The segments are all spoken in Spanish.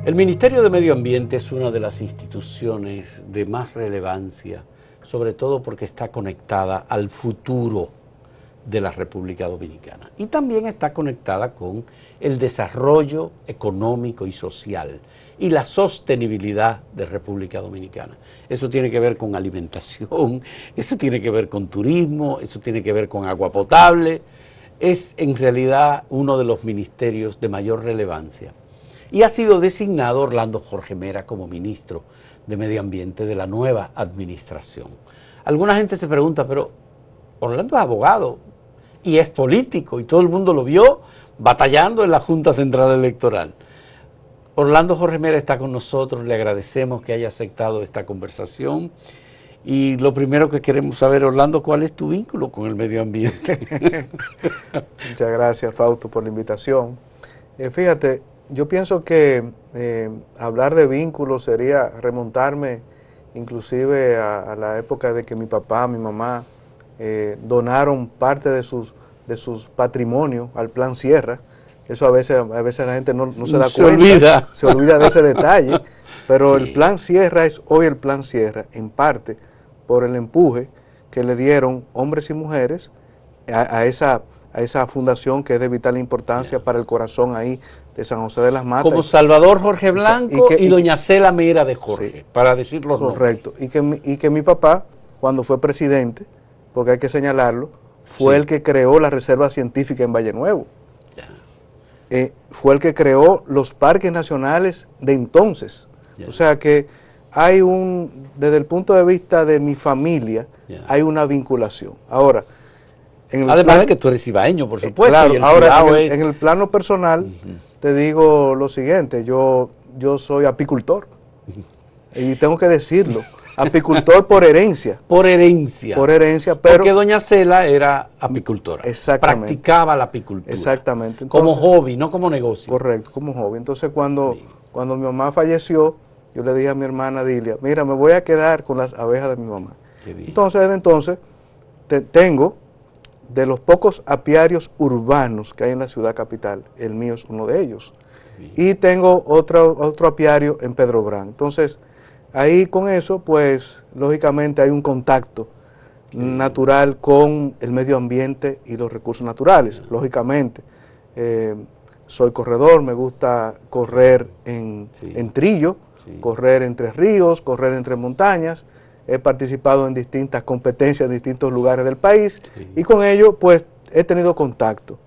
El Ministerio de Medio Ambiente es una de las instituciones de más relevancia, sobre todo porque está conectada al futuro de la República Dominicana y también está conectada con el desarrollo económico y social y la sostenibilidad de República Dominicana. Eso tiene que ver con alimentación, eso tiene que ver con turismo, eso tiene que ver con agua potable. Es en realidad uno de los ministerios de mayor relevancia y ha sido designado Orlando Jorge Mera como ministro de Medio Ambiente de la nueva administración. Alguna gente se pregunta, pero Orlando es abogado y es político y todo el mundo lo vio batallando en la Junta Central Electoral. Orlando Jorge Mera está con nosotros, le agradecemos que haya aceptado esta conversación y lo primero que queremos saber, Orlando, ¿cuál es tu vínculo con el medio ambiente? Muchas gracias, Fausto, por la invitación. Fíjate, yo pienso que hablar de vínculos sería remontarme inclusive a la época de que mi papá, mi mamá donaron parte de sus patrimonios al Plan Sierra. Eso a veces la gente no se da cuenta, se olvida de ese detalle, pero sí. El Plan Sierra es hoy el Plan Sierra, en parte por el empuje que le dieron hombres y mujeres a esa fundación que es de vital importancia para el corazón ahí de San José de las Matas. Como Salvador Jorge Blanco y doña Cela Mera de Jorge, sí, para decir los nombres. Correcto, y que mi papá, cuando fue presidente, porque hay que señalarlo, fue el que creó la Reserva Científica en Valle Nuevo. Fue el que creó los parques nacionales de entonces. O sea que hay desde el punto de vista de mi familia, hay una vinculación. Ahora, además de que tú eres ibaeño, por supuesto. Claro, ahora en el plano personal, te digo lo siguiente, yo soy apicultor, y tengo que decirlo, apicultor por herencia. Por herencia. Por herencia, pero... Porque doña Cela era apicultora. Exactamente. Practicaba la apicultura. Exactamente. Entonces, como hobby, no como negocio. Correcto, como hobby. Entonces, cuando mi mamá falleció, yo le dije a mi hermana Dilia, mira, me voy a quedar con las abejas de mi mamá. Qué bien. Entonces, desde entonces, tengo de los pocos apiarios urbanos que hay en la ciudad capital, el mío es uno de ellos. Y tengo otro apiario en Pedro Brán. Entonces, ahí con eso, pues, lógicamente hay un contacto natural con el medio ambiente y los recursos naturales, lógicamente. Soy corredor, me gusta correr en trillo, correr entre ríos, correr entre montañas. He participado en distintas competencias en distintos lugares del país y con ello, pues, he tenido contacto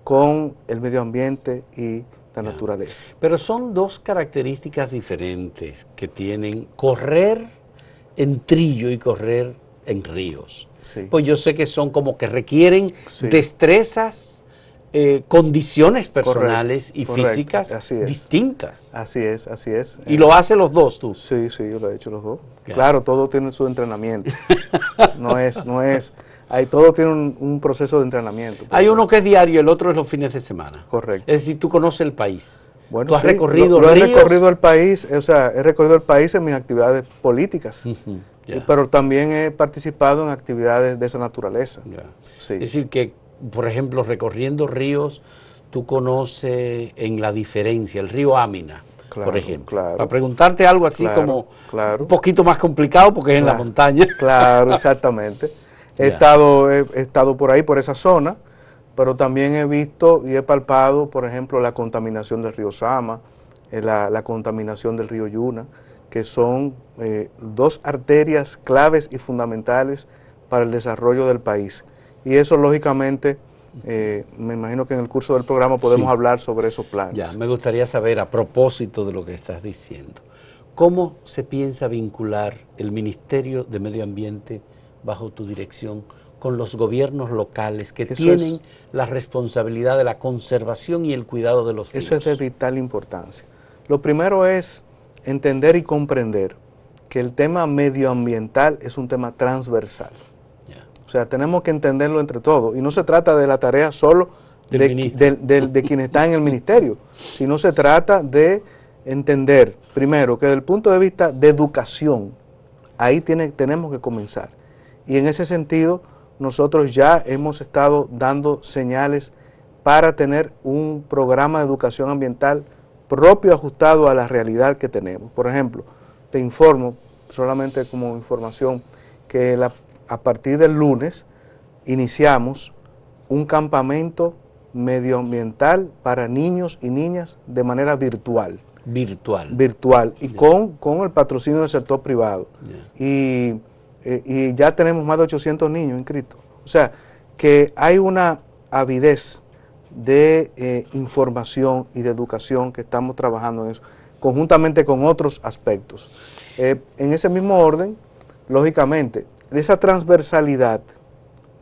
con el medio ambiente y la naturaleza. Pero son dos características diferentes que tienen correr en trillo y correr en ríos. Sí. Pues yo sé que son como que requieren destrezas, condiciones personales y físicas distintas. Así es, así es. ¿Y lo hacen los dos tú? Sí, yo lo he hecho los dos. Claro, todo tiene su entrenamiento. Todo tiene un proceso de entrenamiento. Hay uno que es diario, el otro es los fines de semana. Correcto. Es decir, tú conoces el país. Bueno, tú has recorrido ríos. He recorrido el país, he recorrido el país en mis actividades políticas, pero también he participado en actividades de esa naturaleza. Sí. Es decir, que, por ejemplo, recorriendo ríos, tú conoces en la diferencia, el río Amina, por ejemplo. Para preguntarte algo así como un poquito más complicado porque es en la montaña. Claro, exactamente. He estado por ahí, por esa zona, pero también he visto y he palpado, por ejemplo, la contaminación del río Sama, la contaminación del río Yuna, que son dos arterias claves y fundamentales para el desarrollo del país. Y eso, lógicamente, me imagino que en el curso del programa podemos hablar sobre esos planes. Ya, me gustaría saber, a propósito de lo que estás diciendo, ¿cómo se piensa vincular el Ministerio de Medio Ambiente bajo tu dirección con los gobiernos locales que tienen la responsabilidad de la conservación y el cuidado de los ríos? Eso es de vital importancia. Lo primero es entender y comprender que el tema medioambiental es un tema transversal. O sea, tenemos que entenderlo entre todos. Y no se trata de la tarea solo de quienes están en el ministerio, sino se trata de entender, primero, que desde el punto de vista de educación, ahí tenemos que comenzar. Y en ese sentido, nosotros ya hemos estado dando señales para tener un programa de educación ambiental propio ajustado a la realidad que tenemos. Por ejemplo, te informo, solamente como información, que a partir del lunes iniciamos un campamento medioambiental para niños y niñas de manera virtual. Virtual, y con el patrocinio del sector privado. Y ya tenemos más de 800 niños inscritos. O sea, que hay una avidez de información y de educación que estamos trabajando en eso, conjuntamente con otros aspectos. En ese mismo orden, lógicamente, esa transversalidad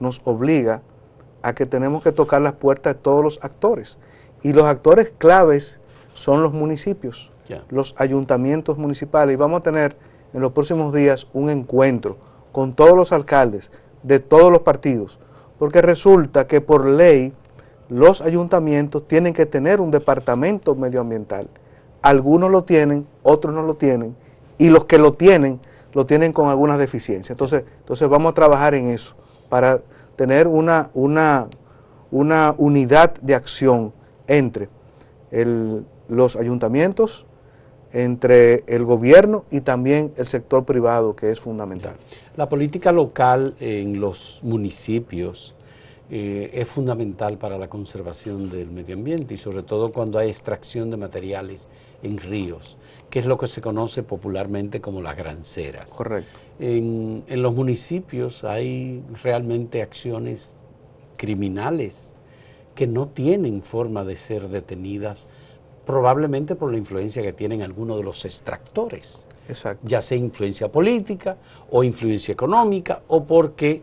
nos obliga a que tenemos que tocar las puertas de todos los actores. Y los actores claves son los municipios, los ayuntamientos municipales. Y vamos a tener en los próximos días un encuentro con todos los alcaldes de todos los partidos, porque resulta que por ley los ayuntamientos tienen que tener un departamento medioambiental. Algunos lo tienen, otros no lo tienen, y los que lo tienen con algunas deficiencias. Entonces vamos a trabajar en eso, para tener una unidad de acción entre los ayuntamientos, entre el gobierno y también el sector privado, que es fundamental. La política local en los municipios es fundamental para la conservación del medio ambiente y sobre todo cuando hay extracción de materiales en ríos, que es lo que se conoce popularmente como las granceras. Correcto. En los municipios hay realmente acciones criminales que no tienen forma de ser detenidas, probablemente por la influencia que tienen algunos de los extractores. Exacto. Ya sea influencia política o influencia económica o porque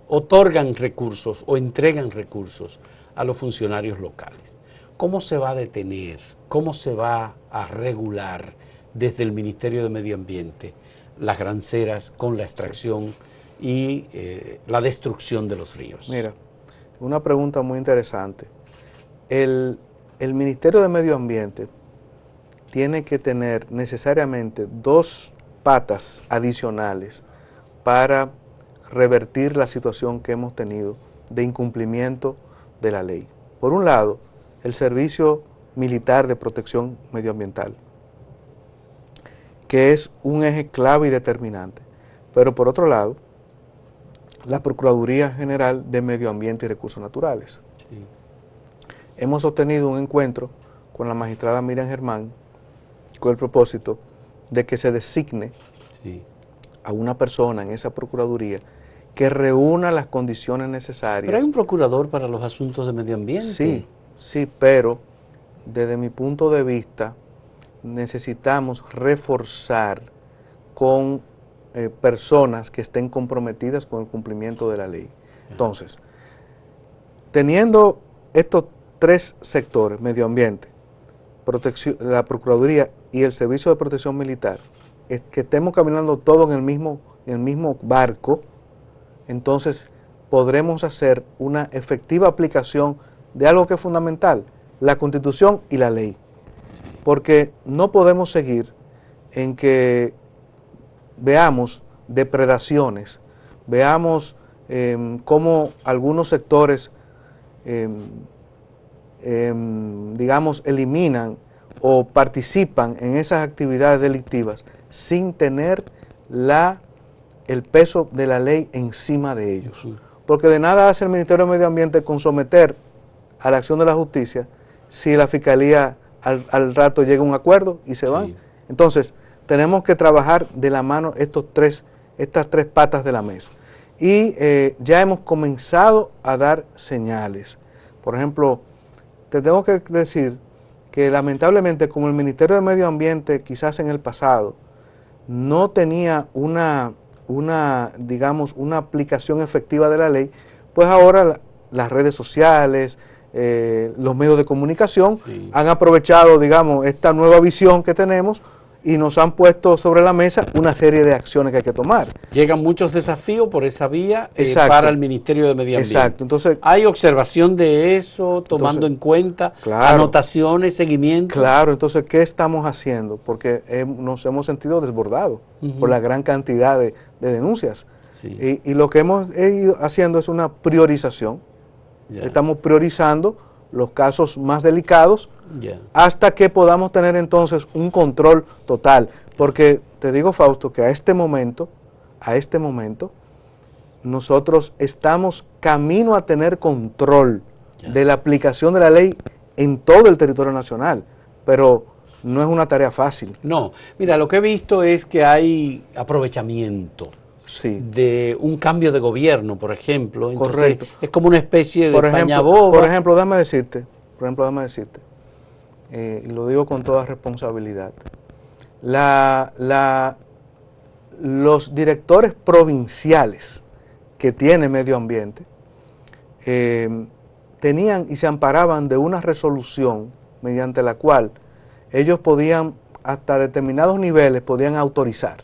otorgan recursos o entregan recursos a los funcionarios locales. ¿Cómo se va a detener? ¿Cómo se va a regular desde el Ministerio de Medio Ambiente las granceras con la extracción y la destrucción de los ríos? Mira, una pregunta muy interesante. El Ministerio de Medio Ambiente tiene que tener necesariamente dos patas adicionales para revertir la situación que hemos tenido de incumplimiento de la ley. Por un lado, el Servicio Militar de Protección Medioambiental, que es un eje clave y determinante. Pero por otro lado, la Procuraduría General de Medio Ambiente y Recursos Naturales. Sí. Hemos sostenido un encuentro con la magistrada Miriam Germán con el propósito de que se designe a una persona en esa Procuraduría que reúna las condiciones necesarias. Pero hay un procurador para los asuntos de medio ambiente. Sí, pero desde mi punto de vista necesitamos reforzar con personas que estén comprometidas con el cumplimiento de la ley. Entonces, teniendo estos tres sectores, medio ambiente, la Procuraduría y el Servicio de Protección Militar, que estemos caminando todos en el mismo barco, entonces podremos hacer una efectiva aplicación de algo que es fundamental, la Constitución y la ley. Porque no podemos seguir en que veamos depredaciones, veamos cómo algunos sectores, digamos, eliminan o participan en esas actividades delictivas sin tener el peso de la ley encima de ellos. Porque de nada hace el Ministerio de Medio Ambiente con someter a la acción de la justicia si la Fiscalía al rato llega a un acuerdo y se van. Entonces, tenemos que trabajar de la mano estas tres patas de la mesa. Y ya hemos comenzado a dar señales. Por ejemplo, te tengo que decir que lamentablemente, como el Ministerio de Medio Ambiente quizás en el pasado no tenía digamos, una aplicación efectiva de la ley, pues ahora las redes sociales, los medios de comunicación han aprovechado, digamos, esta nueva visión que tenemos y nos han puesto sobre la mesa una serie de acciones que hay que tomar. Llegan muchos desafíos por esa vía para el Ministerio de Medio Ambiente. Exacto. Entonces, ¿hay observación de eso, tomando en cuenta anotaciones, seguimiento? Claro, entonces, ¿qué estamos haciendo? Porque nos hemos sentido desbordados por la gran cantidad de denuncias. Y lo que hemos ido haciendo es una priorización. Estamos priorizando los casos más delicados, hasta que podamos tener entonces un control total. Porque te digo, Fausto, que a este momento, nosotros estamos camino a tener control de la aplicación de la ley en todo el territorio nacional, pero no es una tarea fácil. No, mira, lo que he visto es que hay aprovechamiento de un cambio de gobierno, por ejemplo. Entonces, correcto. Es como una especie de paña boba. Por ejemplo, déjame decirte, y lo digo con toda responsabilidad, los directores provinciales que tiene Medio Ambiente tenían y se amparaban de una resolución mediante la cual ellos podían, hasta determinados niveles, podían autorizar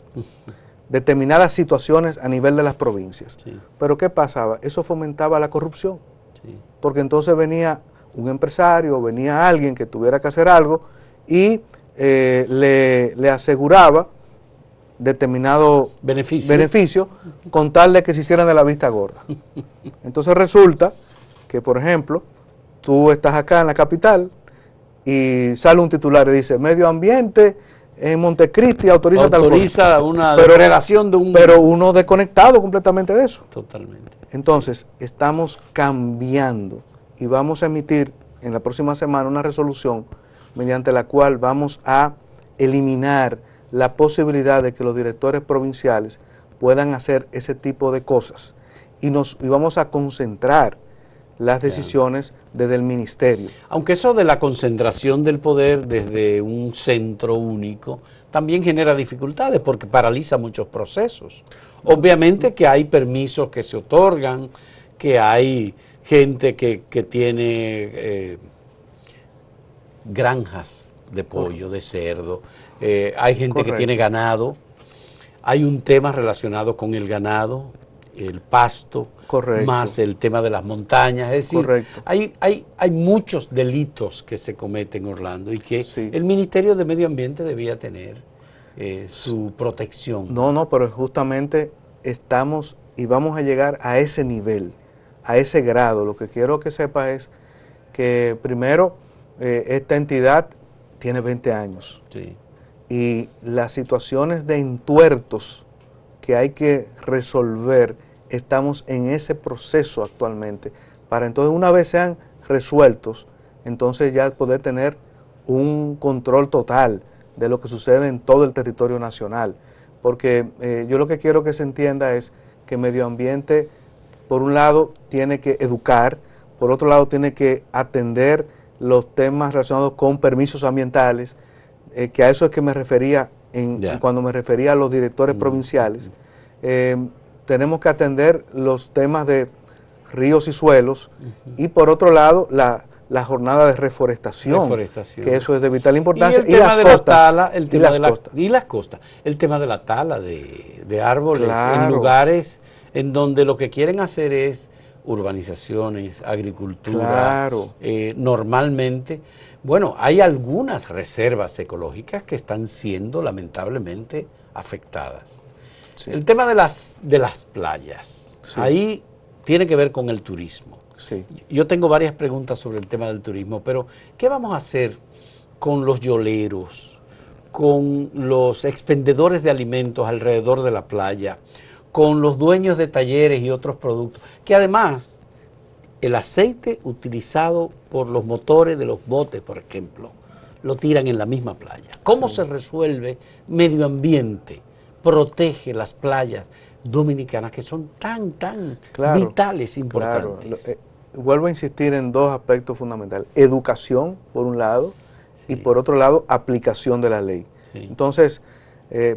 determinadas situaciones a nivel de las provincias. Sí. Pero ¿qué pasaba? Eso fomentaba la corrupción. Sí. Porque entonces venía un empresario, venía alguien que tuviera que hacer algo y le aseguraba determinado beneficio con tal de que se hicieran de la vista gorda. Entonces resulta que, por ejemplo, tú estás acá en la capital y sale un titular y dice: Medio Ambiente en Montecristi autoriza tal cosa. Una depredación de un... Pero uno desconectado completamente de eso. Totalmente. Entonces, estamos cambiando y vamos a emitir en la próxima semana una resolución mediante la cual vamos a eliminar la posibilidad de que los directores provinciales puedan hacer ese tipo de cosas y vamos a concentrar las decisiones desde el ministerio. Aunque eso de la concentración del poder desde un centro único también genera dificultades porque paraliza muchos procesos. Obviamente que hay permisos que se otorgan, que hay gente que tiene granjas de pollo, de cerdo, hay gente que tiene ganado, hay un tema relacionado con el ganado, el pasto, más el tema de las montañas, es decir, hay muchos delitos que se cometen, Orlando, y que el Ministerio de Medio Ambiente debía tener su protección. No, pero justamente estamos y vamos a llegar a ese nivel, a ese grado. Lo que quiero que sepas es que primero esta entidad tiene 20 años y las situaciones de entuertos que hay que resolver, estamos en ese proceso actualmente, para entonces una vez sean resueltos, entonces ya poder tener un control total de lo que sucede en todo el territorio nacional. Porque yo lo que quiero que se entienda es que Medio Ambiente, por un lado, tiene que educar, por otro lado, tiene que atender los temas relacionados con permisos ambientales, que a eso es que me refería cuando me refería a los directores provinciales. Tenemos que atender los temas de ríos y suelos y por otro lado la jornada de reforestación, que eso es de vital importancia. Y el tema de la tala, el tema de las costas, el tema de la tala de árboles en lugares en donde lo que quieren hacer es urbanizaciones, agricultura, normalmente. Bueno, hay algunas reservas ecológicas que están siendo lamentablemente afectadas. Sí. El tema de las playas, ahí tiene que ver con el turismo. Sí. Yo tengo varias preguntas sobre el tema del turismo, pero ¿qué vamos a hacer con los yoleros, con los expendedores de alimentos alrededor de la playa, con los dueños de talleres y otros productos? Que además, el aceite utilizado por los motores de los botes, por ejemplo, lo tiran en la misma playa. ¿Cómo se resuelve Medio Ambiente? Protege las playas dominicanas que son tan vitales, importantes. Vuelvo a insistir en dos aspectos fundamentales: educación, por un lado, y por otro lado, aplicación de la ley. Entonces,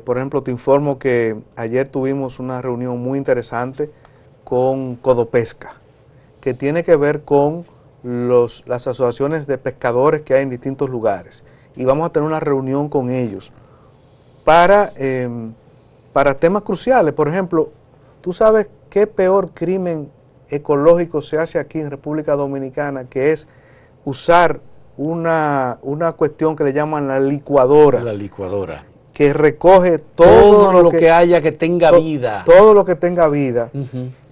por ejemplo, te informo que ayer tuvimos una reunión muy interesante con Codopesca, que tiene que ver con las asociaciones de pescadores que hay en distintos lugares. Y vamos a tener una reunión con ellos para temas cruciales. Por ejemplo, ¿tú sabes qué peor crimen ecológico se hace aquí en República Dominicana? Que es usar una cuestión que le llaman la licuadora. La licuadora. Que recoge todo lo que haya que tenga vida. Todo lo que tenga vida.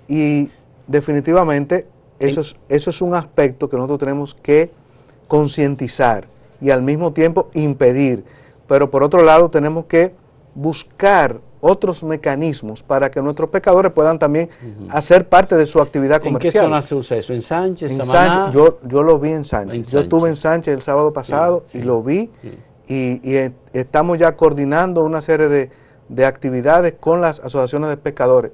Y definitivamente eso es un aspecto que nosotros tenemos que concientizar y al mismo tiempo impedir. Pero por otro lado tenemos que buscar otros mecanismos para que nuestros pescadores puedan también hacer parte de su actividad comercial. ¿En qué zona se usa eso? ¿En Sánchez, en Samaná? Sánchez, yo lo vi en Sánchez. Yo estuve en Sánchez el sábado pasado y lo vi y estamos ya coordinando una serie de actividades con las asociaciones de pescadores.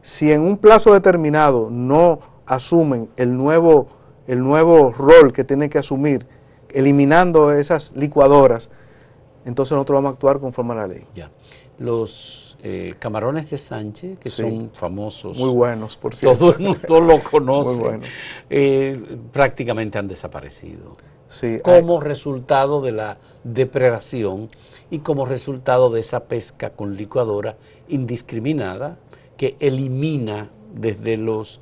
Si en un plazo determinado no asumen el nuevo rol que tienen que asumir, eliminando esas licuadoras, entonces nosotros vamos a actuar conforme a la ley. Ya. Los camarones de Sánchez, que son famosos. Muy buenos, por cierto. Todo el mundo lo conoce. Muy buenos. Prácticamente han desaparecido. Sí, como resultado de la depredación y como resultado de esa pesca con licuadora indiscriminada que elimina desde los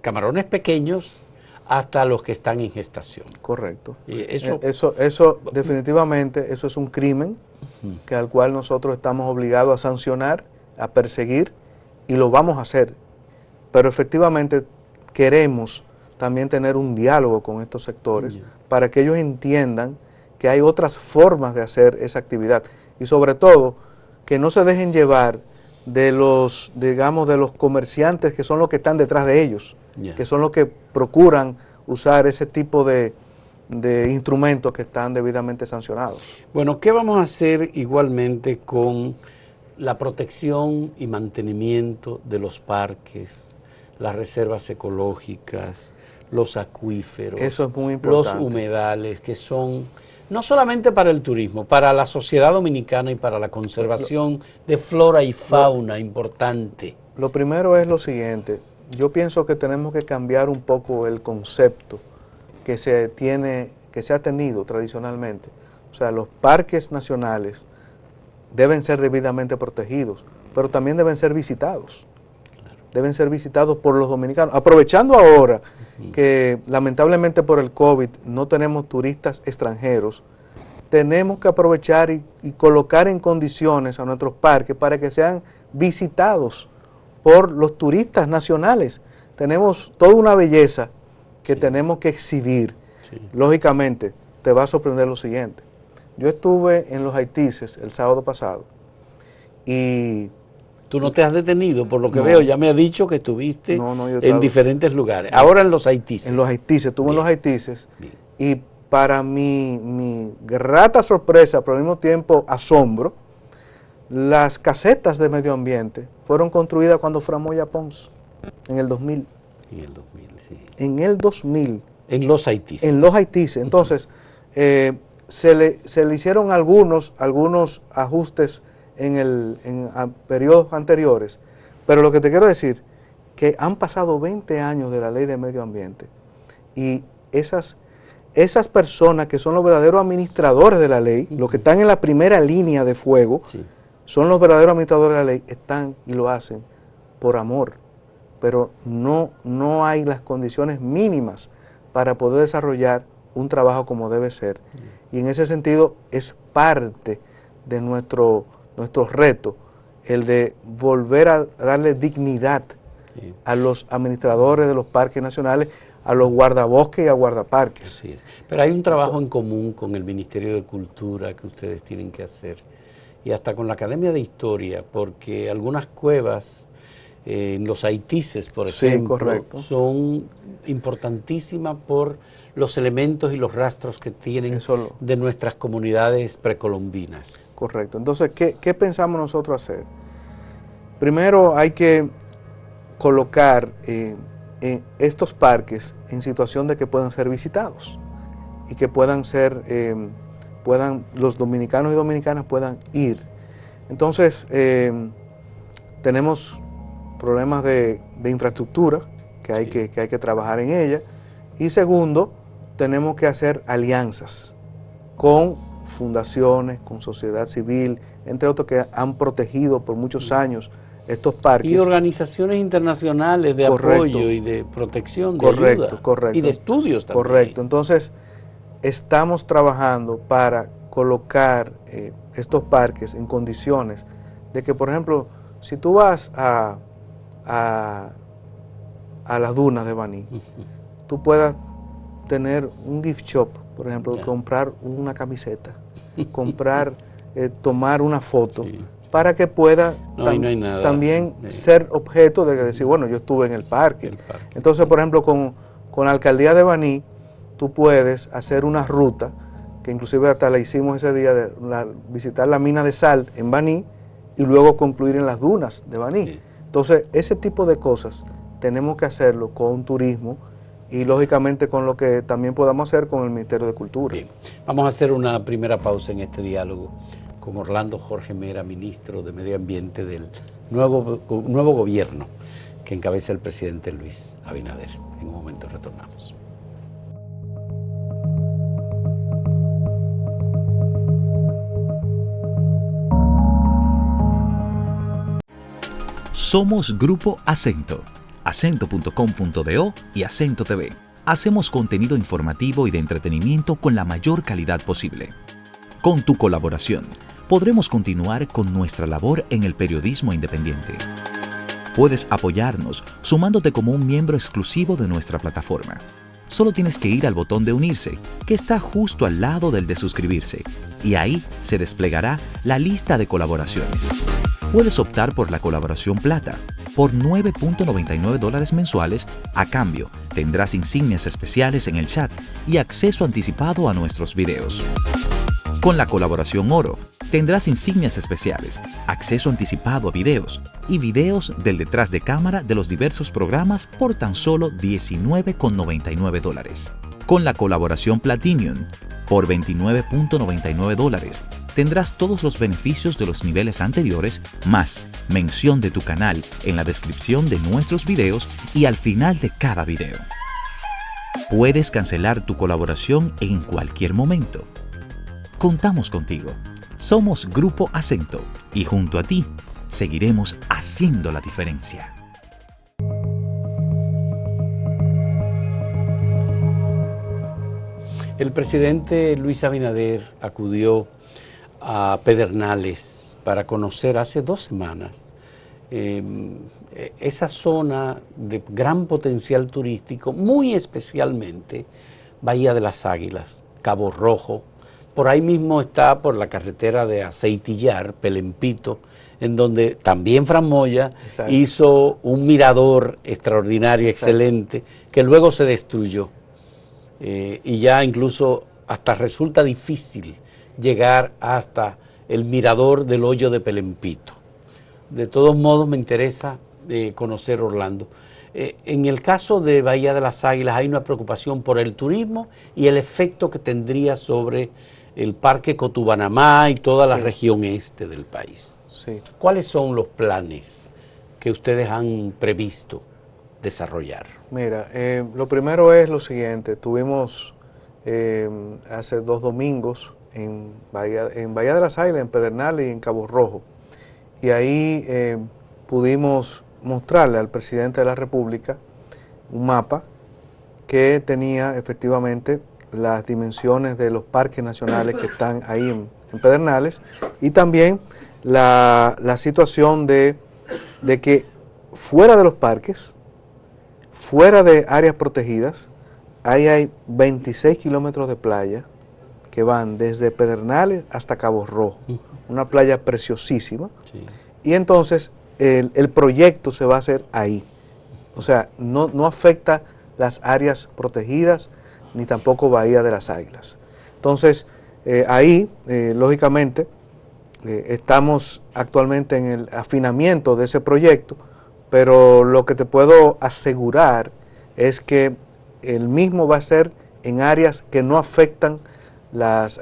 camarones pequeños hasta los que están en gestación. Correcto. Y eso definitivamente, eso es un crimen que al cual nosotros estamos obligados a sancionar, a perseguir, y lo vamos a hacer. Pero efectivamente queremos también tener un diálogo con estos sectores para que ellos entiendan que hay otras formas de hacer esa actividad y sobre todo que no se dejen llevar de los, digamos, de los comerciantes que son los que están detrás de ellos, que son los que procuran usar ese tipo de instrumentos que están debidamente sancionados. Bueno, ¿qué vamos a hacer igualmente con la protección y mantenimiento de los parques, las reservas ecológicas, los acuíferos? Eso es muy importante. Los humedales, que son no solamente para el turismo, para la sociedad dominicana y para la conservación de flora y fauna importante. Lo primero es lo siguiente, yo pienso que tenemos que cambiar un poco el concepto que se ha tenido tradicionalmente. O sea, los parques nacionales deben ser debidamente protegidos, pero también deben ser visitados. Deben ser visitados por los dominicanos. Aprovechando ahora que lamentablemente por el COVID no tenemos turistas extranjeros, tenemos que aprovechar y colocar en condiciones a nuestros parques para que sean visitados por los turistas nacionales. Tenemos toda una belleza que tenemos que exhibir. Lógicamente, te va a sorprender lo siguiente. Yo estuve en los Haitises el sábado pasado y... Tú no te has detenido, por lo que veo, ya me has dicho que estuviste en diferentes lugares. Ahora en los Haitises. En los Haitises, estuve en los Haitises y para mi grata sorpresa, pero al mismo tiempo asombro, las casetas de medio ambiente fueron construidas cuando Fray Moya Pons, en el 2000. En el 2000, sí. En el 2000. En los Haitises. En los Haitises. Entonces, se le hicieron algunos ajustes en periodos anteriores, pero lo que te quiero decir, que han pasado 20 años de la ley de medio ambiente y esas personas que son los verdaderos administradores de la ley, los que están en la primera línea de fuego, son los verdaderos administradores de la ley, están y lo hacen por amor, pero no hay las condiciones mínimas para poder desarrollar un trabajo como debe ser. Y en ese sentido es parte de nuestro reto, el de volver a darle dignidad a los administradores de los parques nacionales, a los guardabosques y a guardaparques. Así es. Pero hay un trabajo en común con el Ministerio de Cultura que ustedes tienen que hacer y hasta con la Academia de Historia, porque algunas cuevas en los Haitises, por ejemplo, son importantísimas por los elementos y los rastros que tienen de nuestras comunidades precolombinas. Correcto. Entonces, ¿qué pensamos nosotros hacer? Primero hay que colocar estos parques en situación de que puedan ser visitados y que puedan ser, los dominicanos y dominicanas puedan ir. Entonces, tenemos problemas de infraestructura que hay que trabajar en ella, y segundo, tenemos que hacer alianzas con fundaciones, con sociedad civil, entre otros que han protegido por muchos años estos parques. Y organizaciones internacionales de apoyo y de protección, de ayuda. Y de estudios también. Correcto. Entonces, estamos trabajando para colocar estos parques en condiciones de que, por ejemplo, si tú vas a a las dunas de Baní, tú puedas tener un gift shop, por ejemplo, comprar una camiseta, comprar, tomar una foto, para que pueda también ser objeto de decir, bueno, yo estuve en el parque. Entonces, por ejemplo, con la alcaldía de Baní, tú puedes hacer una ruta, que inclusive hasta la hicimos ese día, de visitar la mina de sal en Baní y luego concluir en las dunas de Baní. Sí. Entonces, ese tipo de cosas tenemos que hacerlo con turismo y lógicamente con lo que también podamos hacer con el Ministerio de Cultura. Bien. Vamos a hacer una primera pausa en este diálogo con Orlando Jorge Mera, ministro de Medio Ambiente del nuevo gobierno que encabeza el presidente Luis Abinader. En un momento retornamos. Somos Grupo Acento, acento.com.do y Acento TV. Hacemos contenido informativo y de entretenimiento con la mayor calidad posible. Con tu colaboración, podremos continuar con nuestra labor en el periodismo independiente. Puedes apoyarnos sumándote como un miembro exclusivo de nuestra plataforma. Solo tienes que ir al botón de unirse, que está justo al lado del de suscribirse, y ahí se desplegará la lista de colaboraciones. Puedes optar por la colaboración plata, por $9.99 mensuales. A cambio, tendrás insignias especiales en el chat y acceso anticipado a nuestros videos. Con la colaboración oro, tendrás insignias especiales, acceso anticipado a videos y videos del detrás de cámara de los diversos programas por tan solo $19.99. Con la colaboración Platinum, por $29.99, tendrás todos los beneficios de los niveles anteriores, más mención de tu canal en la descripción de nuestros videos y al final de cada video. Puedes cancelar tu colaboración en cualquier momento. Contamos contigo. Somos Grupo Acento y junto a ti seguiremos haciendo la diferencia. El presidente Luis Abinader acudió a Pedernales para conocer hace 2 semanas esa zona de gran potencial turístico, muy especialmente Bahía de las Águilas, Cabo Rojo. Por ahí mismo está por la carretera de Aceitillar, Pelempito, en donde también Fran Moya hizo un mirador extraordinario, excelente, que luego se destruyó. Y ya incluso hasta resulta difícil llegar hasta el mirador del hoyo de Pelempito. De todos modos me interesa conocer Orlando. En el caso de Bahía de las Águilas hay una preocupación por el turismo y el efecto que tendría sobre el Parque Cotubanamá y toda la región este del país. Sí. ¿Cuáles son los planes que ustedes han previsto desarrollar? Mira, lo primero es lo siguiente. Tuvimos hace 2 domingos en Bahía de las Águilas, en Pedernales y en Cabo Rojo. Y ahí pudimos mostrarle al presidente de la República un mapa que tenía efectivamente las dimensiones de los parques nacionales que están ahí en Pedernales y también la situación de que fuera de los parques, fuera de áreas protegidas, ahí hay 26 kilómetros de playa que van desde Pedernales hasta Cabo Rojo, una playa preciosísima, y entonces el proyecto se va a hacer ahí, o sea, no afecta las áreas protegidas ni tampoco Bahía de las Águilas. Entonces, ahí, lógicamente, estamos actualmente en el afinamiento de ese proyecto, pero lo que te puedo asegurar es que el mismo va a ser en áreas que no afectan los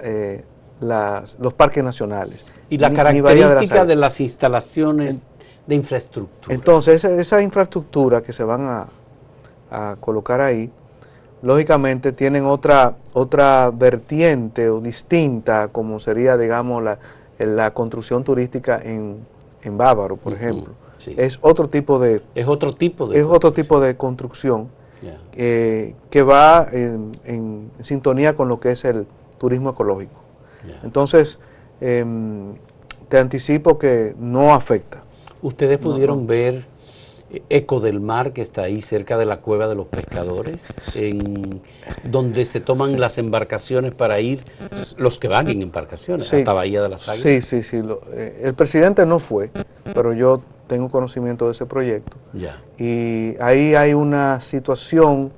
parques nacionales. Y la característica de las instalaciones de infraestructura. Entonces, esa infraestructura que se van a colocar ahí, lógicamente tienen otra vertiente o distinta, como sería, digamos, la construcción turística en Bávaro, por ejemplo. Sí. Es otro tipo de construcción que va en sintonía con lo que es el turismo ecológico. Entonces, te anticipo que no afecta. Ustedes pudieron ver Eco del Mar, que está ahí cerca de la Cueva de los Pescadores, donde se toman las embarcaciones para ir, los que van en embarcaciones, hasta Bahía de las Águilas. Sí. El presidente no fue, pero yo tengo conocimiento de ese proyecto. Ya. Y ahí hay una situación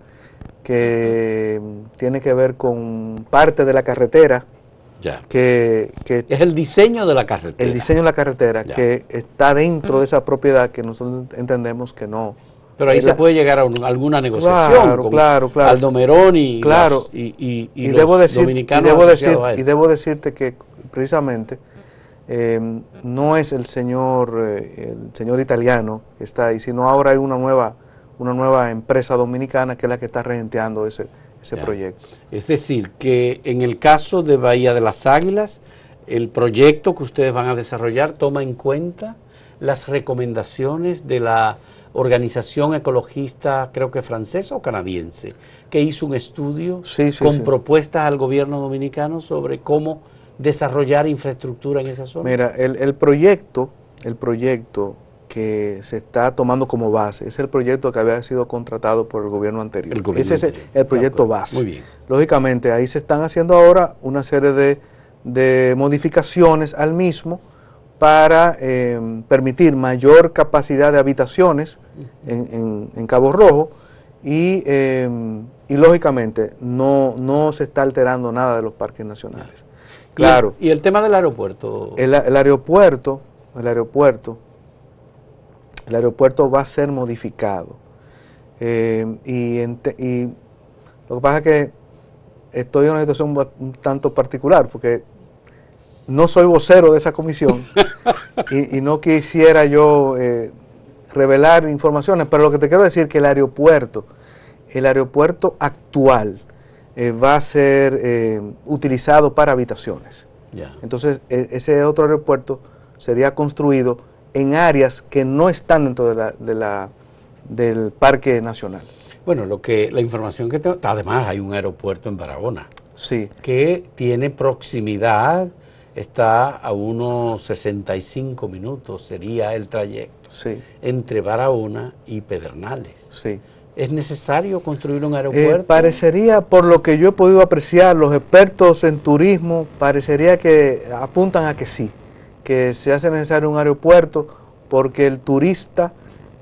que tiene que ver con parte de la carretera. Ya. Que es el diseño de la carretera. El diseño de la carretera, ya, que está dentro de esa propiedad que nosotros entendemos que no. Pero ahí se puede llegar a alguna negociación con Aldo Merón y los dominicanos. Y debo decirte que precisamente no es el señor italiano que está ahí, sino ahora hay una nueva empresa dominicana que es la que está regenteando ese proyecto. Es decir, que en el caso de Bahía de las Águilas, el proyecto que ustedes van a desarrollar toma en cuenta las recomendaciones de la organización ecologista, creo que francesa o canadiense, que hizo un estudio con propuestas al gobierno dominicano sobre cómo desarrollar infraestructura en esa zona. Mira, el proyecto que se está tomando como base es el proyecto que había sido contratado por el gobierno anterior. Ese es el proyecto base. Muy bien. Lógicamente, ahí se están haciendo ahora una serie de modificaciones al mismo para permitir mayor capacidad de habitaciones en Cabo Rojo y lógicamente no se está alterando nada de los parques nacionales. Claro. ¿Y el tema del aeropuerto? El aeropuerto va a ser modificado. Y lo que pasa es que estoy en una situación un tanto particular, porque no soy vocero de esa comisión y no quisiera yo revelar informaciones, pero lo que te quiero decir es que el aeropuerto actual va a ser utilizado para habitaciones. Yeah. Entonces, ese otro aeropuerto sería construido en áreas que no están dentro del Parque Nacional. Bueno, la información que tengo, además hay un aeropuerto en Barahona, sí, que tiene proximidad, está a unos 65 minutos, sería el trayecto, sí, entre Barahona y Pedernales. Sí. ¿Es necesario construir un aeropuerto? Parecería, por lo que yo he podido apreciar, los expertos en turismo, parecería que apuntan a que sí, que se hace necesario un aeropuerto porque el turista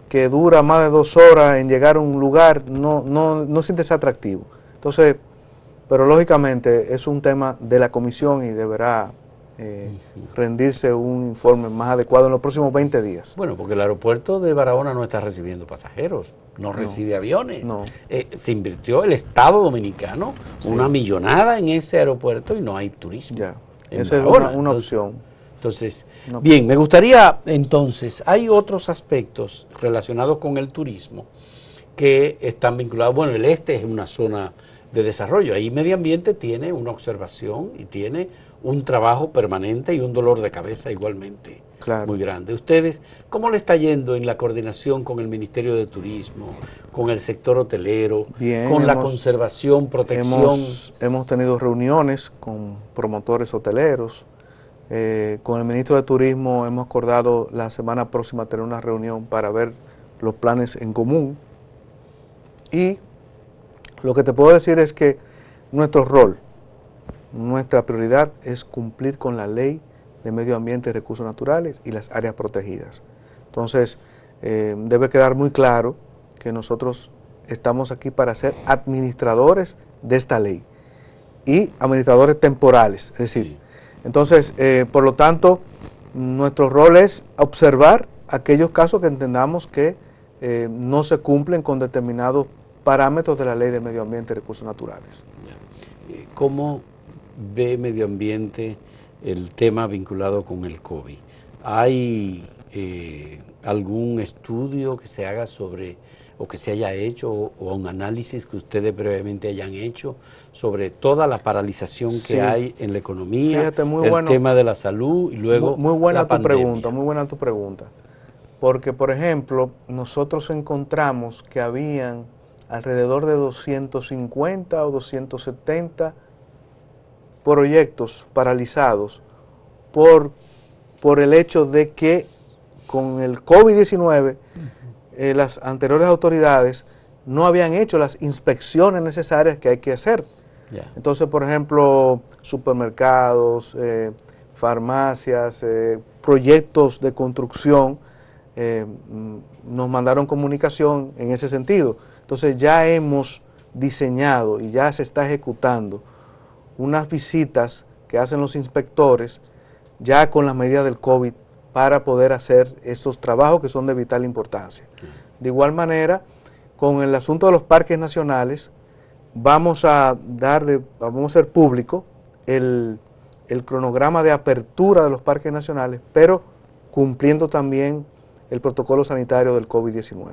que dura más de 2 horas en llegar a un lugar no siente ese atractivo. Entonces, pero lógicamente es un tema de la comisión y deberá rendirse un informe más adecuado en los próximos 20 días. Bueno, porque el aeropuerto de Barahona no está recibiendo pasajeros, no recibe aviones. No. Se invirtió el Estado Dominicano una millonada en ese aeropuerto y no hay turismo. Ya, esa es una opción. Entonces, bien, me gustaría entonces, hay otros aspectos relacionados con el turismo que están vinculados. Bueno, el este es una zona de desarrollo, ahí Medio Ambiente tiene una observación y tiene un trabajo permanente y un dolor de cabeza igualmente muy grande. ¿Ustedes cómo le está yendo en la coordinación con el Ministerio de Turismo, con el sector hotelero, con la conservación, protección? Hemos tenido reuniones con promotores hoteleros. Con el ministro de Turismo hemos acordado la semana próxima tener una reunión para ver los planes en común. Y lo que te puedo decir es que nuestro rol, nuestra prioridad es cumplir con la ley de medio ambiente y recursos naturales y las áreas protegidas. Entonces, debe quedar muy claro que nosotros estamos aquí para ser administradores de esta ley y administradores temporales, es decir, entonces, por lo tanto, nuestro rol es observar aquellos casos que entendamos que no se cumplen con determinados parámetros de la ley de medio ambiente y recursos naturales. ¿Cómo ve Medio Ambiente el tema vinculado con el COVID? ¿Hay algún estudio que se haga sobre, o que se haya hecho, o un análisis que ustedes previamente hayan hecho sobre toda la paralización que hay en la economía, fíjate, tema de la salud y luego muy buena la tu pandemia? Pregunta, muy buena tu pregunta. Porque, por ejemplo, nosotros encontramos que habían alrededor de 250 o 270 proyectos paralizados por el hecho de que con el COVID-19 las anteriores autoridades no habían hecho las inspecciones necesarias que hay que hacer. Yeah. Entonces, por ejemplo, supermercados, farmacias, proyectos de construcción, nos mandaron comunicación en ese sentido. Entonces ya hemos diseñado y ya se está ejecutando unas visitas que hacen los inspectores ya con las medidas del COVID para poder hacer estos trabajos que son de vital importancia. De igual manera, con el asunto de los parques nacionales, vamos a hacer público el cronograma de apertura de los parques nacionales, pero cumpliendo también el protocolo sanitario del COVID-19.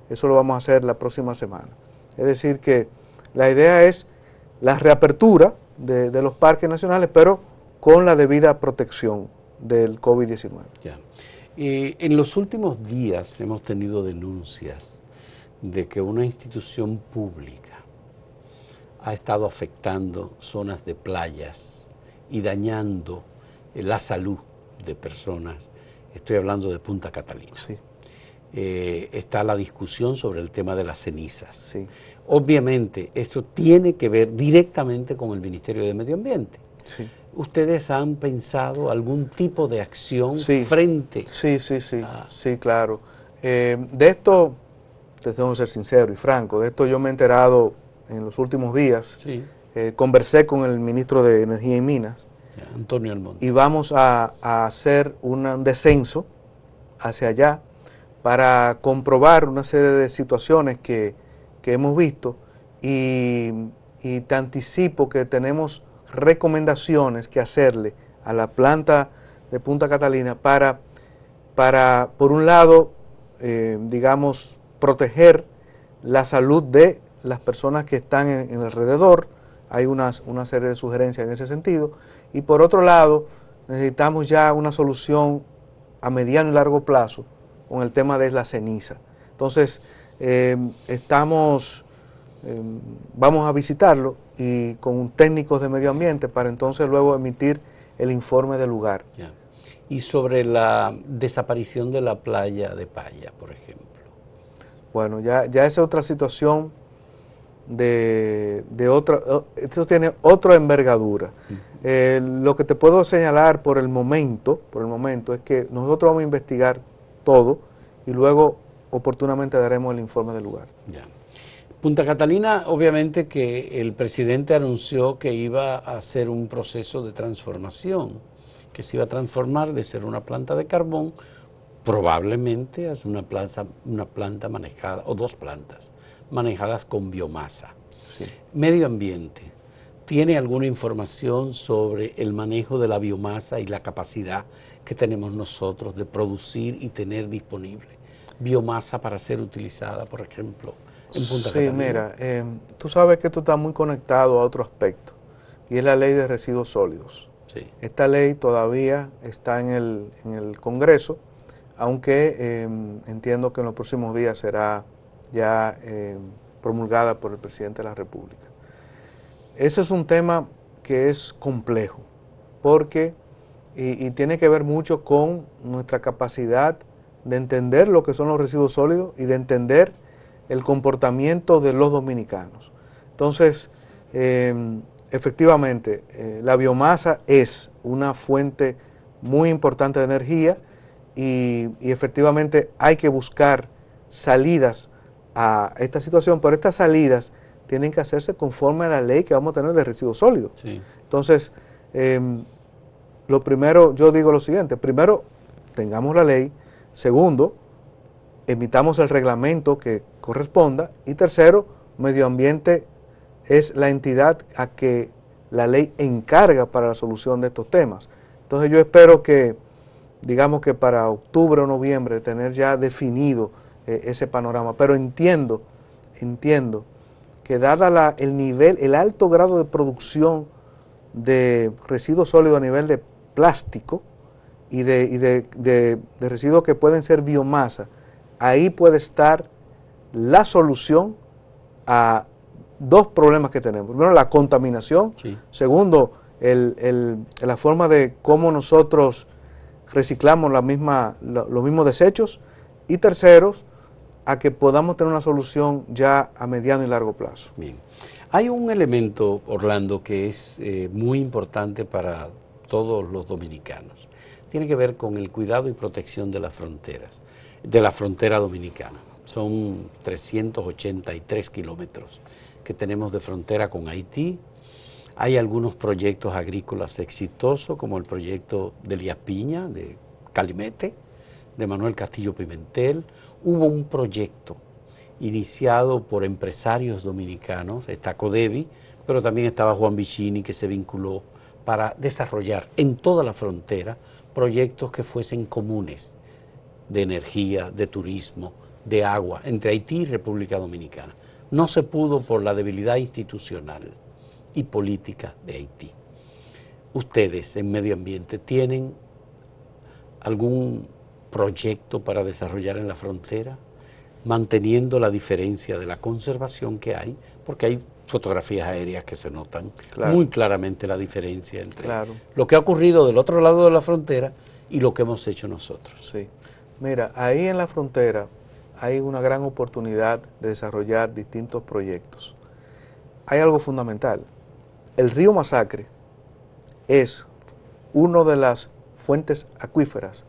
Eso lo vamos a hacer la próxima semana. Es decir que la idea es la reapertura de los parques nacionales, pero con la debida protección del COVID-19. Ya. En los últimos días hemos tenido denuncias de que una institución pública ha estado afectando zonas de playas y dañando la salud de personas. Estoy hablando de Punta Catalina. Sí. Está la discusión sobre el tema de las cenizas. Sí. Obviamente, esto tiene que ver directamente con el Ministerio de Medio Ambiente. Sí. ¿Ustedes han pensado algún tipo de acción Sí. frente? Sí, sí, claro. De esto, te tengo que ser sincero y franco, de esto yo me he enterado en los últimos días. Sí. Conversé con el ministro de Energía y Minas. Ya, Antonio Almonte. Y vamos a hacer un descenso hacia allá para comprobar una serie de situaciones que hemos visto y te anticipo que tenemos recomendaciones que hacerle a la planta de Punta Catalina para por un lado, digamos, proteger la salud de las personas que están en alrededor. Hay una serie de sugerencias en ese sentido. Y por otro lado, necesitamos ya una solución a mediano y largo plazo con el tema de la ceniza. Entonces, vamos a visitarlo y con técnicos de medio ambiente para entonces luego emitir el informe del lugar. Ya. Y sobre la desaparición de la playa de Paya, por ejemplo. Bueno, ya esa es otra situación esto tiene otra envergadura. Lo que te puedo señalar por el momento es que nosotros vamos a investigar todo y luego oportunamente daremos el informe del lugar. Ya. Punta Catalina, obviamente que el presidente anunció que iba a hacer un proceso de transformación, que se iba a transformar de ser una planta de carbón, probablemente a una planta manejada, o dos plantas, manejadas con biomasa. Sí. Medio ambiente, ¿tiene alguna información sobre el manejo de la biomasa y la capacidad que tenemos nosotros de producir y tener disponible biomasa para ser utilizada, por ejemplo, en Punta Catalina? Sí, mira, tú sabes que esto está muy conectado a otro aspecto, y es la ley de residuos sólidos. Sí. Esta ley todavía está en el Congreso, aunque entiendo que en los próximos días será ya promulgada por el presidente de la República. Ese es un tema que es complejo, porque y tiene que ver mucho con nuestra capacidad de entender lo que son los residuos sólidos y de entender el comportamiento de los dominicanos. Entonces, efectivamente, la biomasa es una fuente muy importante de energía y efectivamente hay que buscar salidas a esta situación, pero estas salidas tienen que hacerse conforme a la ley que vamos a tener de residuos sólidos. Sí. Entonces, lo primero, yo digo lo siguiente: primero, tengamos la ley; segundo, emitamos el reglamento que corresponda; y tercero, medio ambiente es la entidad a que la ley encarga para la solución de estos temas. Entonces yo espero que, digamos que para octubre o noviembre, tener ya definido ese panorama, pero entiendo que dada el alto grado de producción de residuos sólidos a nivel de plástico y de residuos que pueden ser biomasa, ahí puede estar la solución a dos problemas que tenemos. Primero, la contaminación. Sí. Segundo, la forma de cómo nosotros reciclamos los mismos desechos. Y tercero, a que podamos tener una solución ya a mediano y largo plazo. Bien. Hay un elemento, Orlando, que es muy importante para todos los dominicanos. Tiene que ver con el cuidado y protección de las fronteras, de la frontera dominicana. Son 383 kilómetros que tenemos de frontera con Haití. Hay algunos proyectos agrícolas exitosos, como el proyecto de Elías Piña, de Calimete, de Manuel Castillo Pimentel. Hubo un proyecto iniciado por empresarios dominicanos, está Codevi, pero también estaba Juan Vicini, que se vinculó para desarrollar en toda la frontera proyectos que fuesen comunes de energía, de turismo, de agua, entre Haití y República Dominicana. No se pudo por la debilidad institucional y política de Haití. ¿Ustedes en medio ambiente tienen algún proyecto para desarrollar en la frontera, manteniendo la diferencia de la conservación que hay? Porque hay fotografías aéreas que se notan muy claramente la diferencia entre lo que ha ocurrido del otro lado de la frontera y lo que hemos hecho nosotros. Sí. Mira, ahí en la frontera hay una gran oportunidad de desarrollar distintos proyectos. Hay algo fundamental. El río Masacre es una de las fuentes acuíferas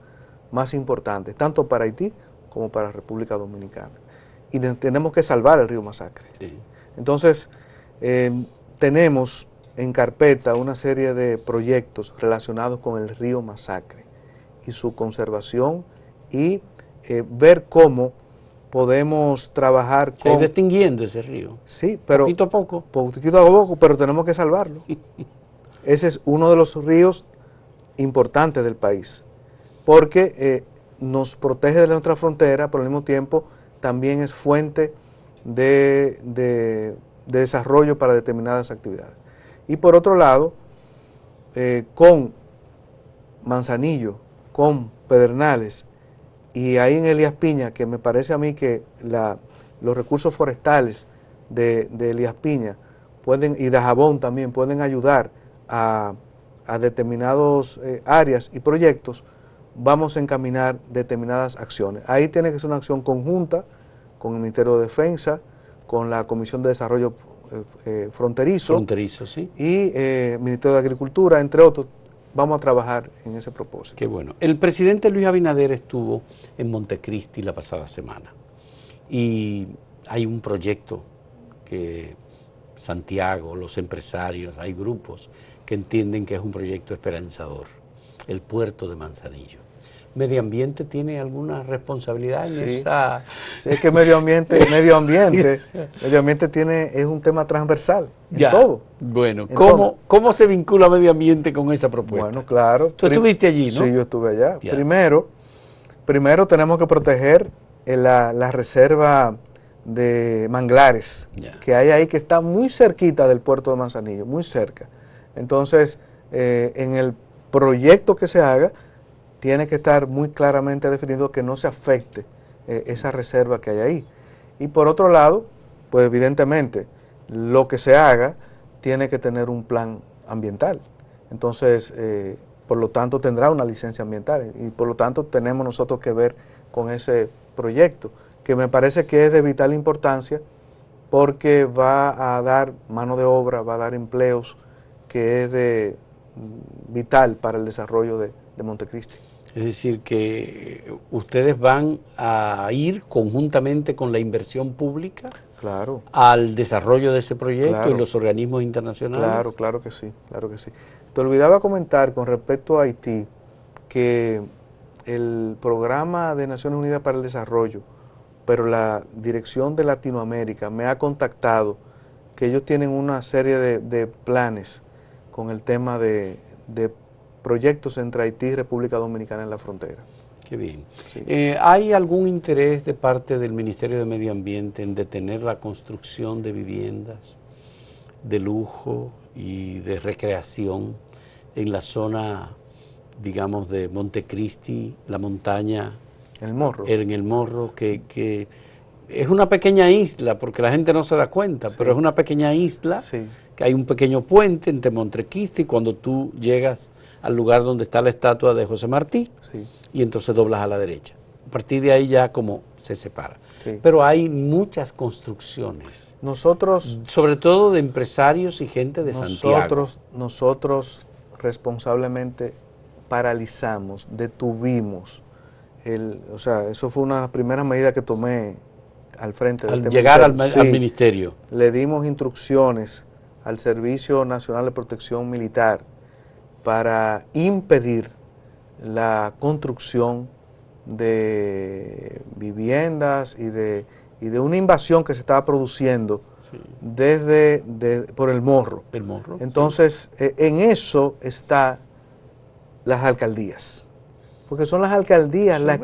más importantes, tanto para Haití como para la República Dominicana. Y tenemos que salvar el río Masacre. Sí. Entonces, tenemos en carpeta una serie de proyectos relacionados con el río Masacre y su conservación y ver cómo podemos trabajar con... ¿Está extinguiendo ese río? Sí, pero... Poquito a poco. Poquito a poco, pero tenemos que salvarlo. Ese es uno de los ríos importantes del país, porque nos protege de nuestra frontera, pero al mismo tiempo también es fuente de desarrollo para determinadas actividades. Y por otro lado, con Manzanillo, con Pedernales, y ahí en Elías Piña, que me parece a mí que los recursos forestales de Elías Piña pueden, y de Jabón también, pueden ayudar a determinadas áreas y proyectos, vamos a encaminar determinadas acciones. Ahí tiene que ser una acción conjunta con el Ministerio de Defensa, con la Comisión de Desarrollo Fronterizo, sí, y Ministerio de Agricultura, entre otros. Vamos a trabajar en ese propósito. Qué bueno. El presidente Luis Abinader estuvo en Montecristi la pasada semana y hay un proyecto que Santiago, los empresarios, hay grupos que entienden que es un proyecto esperanzador, el puerto de Manzanillo. ¿Medio ambiente tiene alguna responsabilidad en esa...? Sí, es que medio ambiente es un tema transversal en todo. Bueno, ¿cómo se vincula medio ambiente con esa propuesta? Bueno, claro. Tú estuviste allí, ¿no? Sí, yo estuve allá. Primero tenemos que proteger la reserva de manglares que hay ahí, que está muy cerquita del puerto de Manzanillo, muy cerca. Entonces, en el proyecto que se haga, tiene que estar muy claramente definido que no se afecte esa reserva que hay ahí. Y por otro lado, pues evidentemente, lo que se haga tiene que tener un plan ambiental. Entonces, por lo tanto, tendrá una licencia ambiental y por lo tanto tenemos nosotros que ver con ese proyecto, que me parece que es de vital importancia porque va a dar mano de obra, va a dar empleos, que es vital para el desarrollo de Montecristi. Es decir, que ustedes van a ir conjuntamente con la inversión pública al desarrollo de ese proyecto y los organismos internacionales. Claro que sí. Te olvidaba comentar con respecto a Haití que el Programa de Naciones Unidas para el Desarrollo, pero la Dirección de Latinoamérica me ha contactado que ellos tienen una serie de planes con el tema de proyectos entre Haití y República Dominicana en la frontera. Qué bien. Sí. ¿Hay algún interés de parte del Ministerio de Medio Ambiente en detener la construcción de viviendas de lujo y de recreación en la zona, digamos, de Montecristi, la montaña? En el Morro. En el Morro, que es una pequeña isla, porque la gente no se da cuenta, pero es una pequeña isla, que hay un pequeño puente entre Montecristi, cuando tú llegas al lugar donde está la estatua de José Martí, y entonces doblas a la derecha. partir de ahí ya como se separa. Sí. Pero hay muchas construcciones. Nosotros, sobre todo de empresarios y gente de Santiago. Nosotros responsablemente paralizamos, detuvimos, o sea, eso fue una primera medida que tomé al frente. Al llegar al ministerio. Le dimos instrucciones al Servicio Nacional de Protección Militar para impedir la construcción de viviendas y de una invasión que se estaba produciendo por el Morro. El Morro. Entonces, en eso está las alcaldías, porque son las alcaldías las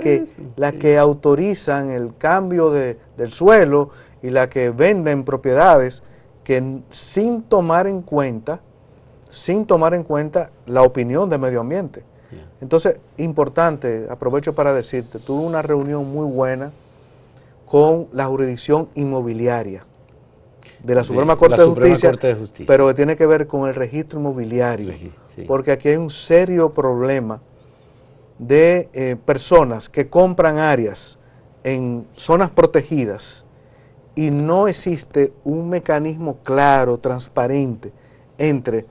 que autorizan el cambio del suelo y las que venden propiedades que sin tomar en cuenta la opinión del medio ambiente. Entonces, importante, aprovecho para decirte, tuve una reunión muy buena con la jurisdicción inmobiliaria de la Suprema Corte de Justicia, pero que tiene que ver con el registro inmobiliario, porque aquí hay un serio problema de personas que compran áreas en zonas protegidas y no existe un mecanismo claro, transparente entre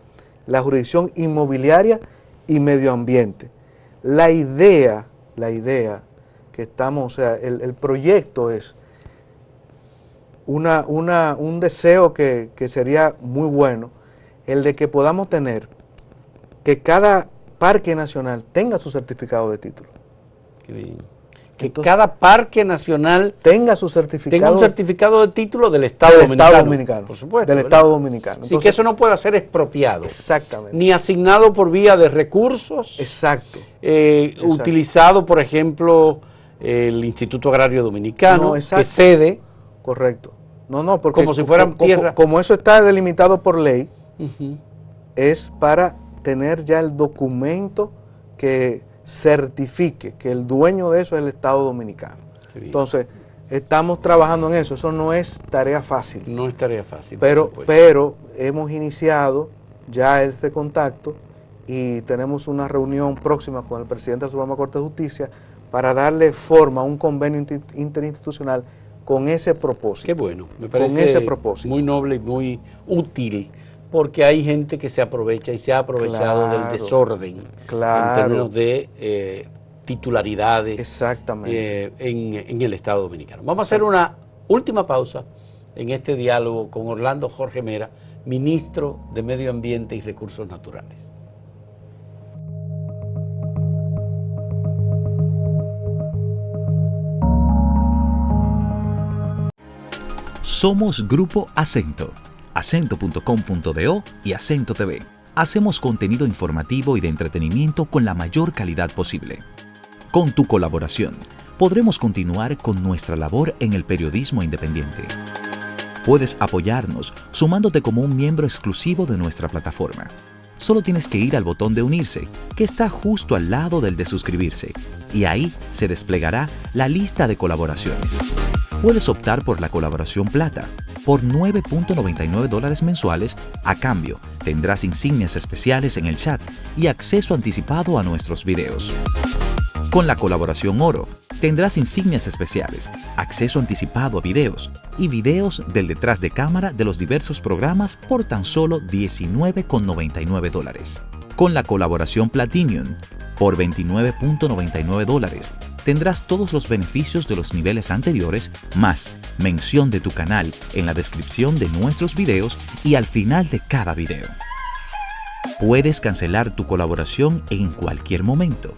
la jurisdicción inmobiliaria y medio ambiente. La idea que estamos, o sea, el proyecto es un deseo que sería muy bueno, el de que podamos tener, que cada parque nacional tenga su certificado de título. Qué bien. Que entonces, cada parque nacional tenga su certificado, tenga un certificado de título del Estado Dominicano. Por supuesto. Del Estado Dominicano. Entonces, sí, que eso no pueda ser expropiado. Exactamente. Ni asignado por vía de recursos. Exacto. Utilizado, por ejemplo, el Instituto Agrario Dominicano, que cede. Correcto. No, porque como si fueran tierras. Como eso está delimitado por ley, es para tener ya el documento que certifique que el dueño de eso es el Estado Dominicano. Entonces, estamos trabajando en eso. Eso no es tarea fácil. No es tarea fácil, pero hemos iniciado ya este contacto y tenemos una reunión próxima con el presidente de la Suprema Corte de Justicia para darle forma a un convenio interinstitucional con ese propósito. Qué bueno, me parece muy noble y muy útil, porque hay gente que se aprovecha y se ha aprovechado del desorden en términos de titularidades. Exactamente. En el Estado Dominicano. Vamos a hacer una última pausa en este diálogo con Orlando Jorge Mera, ministro de Medio Ambiente y Recursos Naturales. Somos Grupo Acento, acento.com.do y Acento TV. Hacemos contenido informativo y de entretenimiento con la mayor calidad posible. Con tu colaboración, podremos continuar con nuestra labor en el periodismo independiente. Puedes apoyarnos sumándote como un miembro exclusivo de nuestra plataforma. Solo tienes que ir al botón de unirse, que está justo al lado del de suscribirse, y ahí se desplegará la lista de colaboraciones. Puedes optar por la colaboración plata. Por $9.99 mensuales, a cambio, tendrás insignias especiales en el chat y acceso anticipado a nuestros videos. Con la colaboración oro, tendrás insignias especiales, acceso anticipado a videos y videos del detrás de cámara de los diversos programas por tan solo $19.99. Con la colaboración Platinum, por $29.99, tendrás todos los beneficios de los niveles anteriores, más mención de tu canal en la descripción de nuestros videos y al final de cada video. Puedes cancelar tu colaboración en cualquier momento.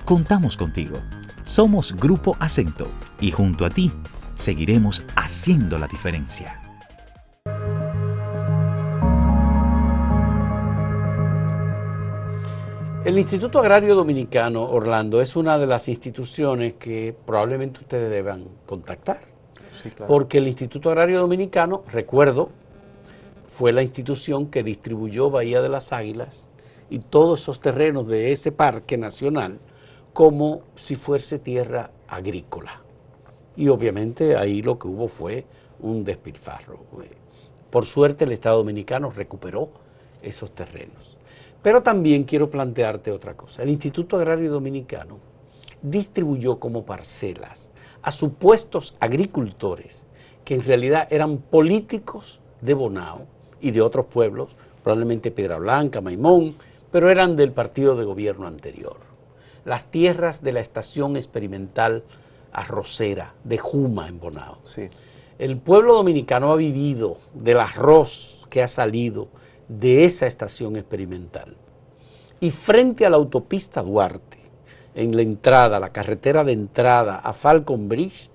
Contamos contigo. Somos Grupo Acento y junto a ti seguiremos haciendo la diferencia. El Instituto Agrario Dominicano, Orlando, es una de las instituciones que probablemente ustedes deban contactar. Sí, claro. Porque el Instituto Agrario Dominicano, recuerdo, fue la institución que distribuyó Bahía de las Águilas y todos esos terrenos de ese parque nacional como si fuese tierra agrícola. Y obviamente ahí lo que hubo fue un despilfarro. Por suerte el Estado Dominicano recuperó esos terrenos. Pero también quiero plantearte otra cosa. El Instituto Agrario Dominicano distribuyó como parcelas a supuestos agricultores que en realidad eran políticos de Bonao y de otros pueblos, probablemente Piedra Blanca, Maimón, pero eran del partido de gobierno anterior. Las tierras de la estación experimental arrocera de Juma en Bonao. Sí. El pueblo dominicano ha vivido del arroz que ha salido de esa estación experimental. Y frente a la autopista Duarte, en la entrada, la carretera de entrada a Falcon Bridge,